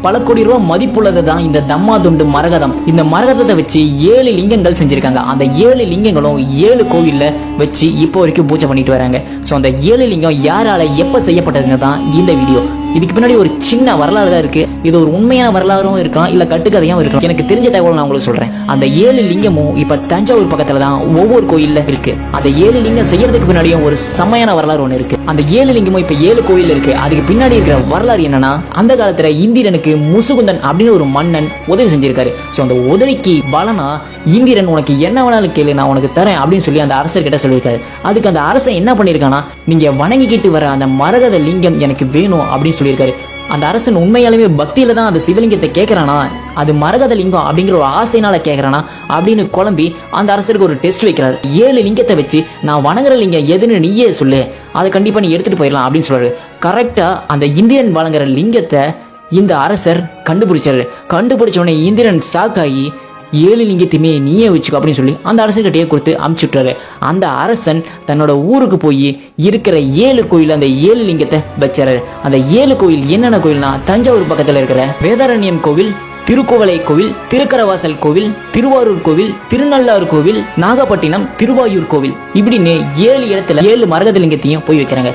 பல கோடி ரூபாய் மதிப்புள்ளது தான் இந்த தம்மா துண்டு மரகதம். இந்த மரகதத்தை வச்சு 7 லிங்கங்கள் செஞ்சிருக்காங்க. அந்த 7 லிங்கங்களும் 7 கோவில்ல வச்சு இப்போ வரைக்கும் பூஜை பண்ணிட்டு வராங்க. ஸோ அந்த 7 லிங்கம் யாரால எப்ப செய்யப்பட்டதுங்க தான் இந்த வீடியோ. இதுக்கு பின்னாடி ஒரு சின்ன வரலாறு தான் இருக்கு. இது ஒரு உண்மையான வரலாறும் இருக்கலாம், இல்ல கட்டுக்கதையும் இருக்கலாம். எனக்கு தெரிஞ்ச தகவல் நான் உங்களுக்கு சொல்றேன். அந்த 7 லிங்கமும் இப்ப தஞ்சாவூர் பக்கத்துல தான் ஒவ்வொரு கோயில்ல இருக்கு. அந்த 7 லிங்கம் செய்யறதுக்கு பின்னாடியும் ஒரு செமையான வரலாறு ஒண்ணு இருக்கு. அந்த 7 லிங்கமும் இப்ப 7 கோயில் இருக்கு. அதுக்கு பின்னாடி இருக்கிற வரலாறு என்னன்னா, அந்த காலத்துல இந்திரனுக்கு முசுகுந்தன் அப்படின்னு ஒரு மன்னன் உதவி செஞ்சிருக்காரு. ஸோ அந்த உதவிக்கு பலனா இந்திரன் உனக்கு என்ன வேணாலும் கேளு, நான் உனக்கு தரேன் அப்படின்னு சொல்லி அந்த அரசர் கிட்ட சொல்லியிருக்காரு. அதுக்கு அந்த அரசன் என்ன பண்ணிருக்கானா, நீங்க வணங்கிக்கிட்டு வர அந்த மரகத லிங்கம் எனக்கு வேணும் அப்படின்னு சொல்லியிருக்காரு. அந்த அரசன் உண்மையாலுமே பக்தியில தான் அந்த சிவலிங்கத்தை கேட்கறானா, அது மரகத லிங்கம் அப்படிங்கிற ஒரு ஆசைனால கேட்கறானா அப்படின்னு குழம்பி அந்த அரசருக்கு ஒரு டெஸ்ட் வைக்கிறாரு. 7 லிங்கத்தை வச்சு நான் வணங்குற லிங்கம் எதுன்னு நீயே சொல்லு, அதை கண்டிப்பா நீ எடுத்துட்டு போயிடலாம் அப்படின்னு சொல்றாரு. கரெக்டா அந்த இந்திரன் வழங்குற லிங்கத்தை இந்த அரசர் கண்டுபிடிச்சாரு. கண்டுபிடிச்ச உடனே இந்திரன் ஷாக்காகி 7 லிங்கத்தையுமே நீயே வச்சுக்கோ அப்படின்னு சொல்லி அந்த அரசர்கிட்டயே கொடுத்து அமுச்சுட்டாரு. அந்த அரசன் தன்னோட ஊருக்கு போய் இருக்கிற 7 கோயில் அந்த 7 லிங்கத்தை வச்சாரு. அந்த 7 கோயில் என்னென்ன கோயில்னா, தஞ்சாவூர் பக்கத்துல இருக்கிற வேதாரண்யம் கோவில், திருக்கோவலை கோவில், திருக்கரவாசல் கோவில், திருவாரூர் கோவில், திருநள்ளாறு கோவில், நாகப்பட்டினம், திருவாயூர் கோவில், இப்படின்னு 7 இடத்துல 7 மரகத லிங்கத்தையும் போய் வைக்கிறாங்க.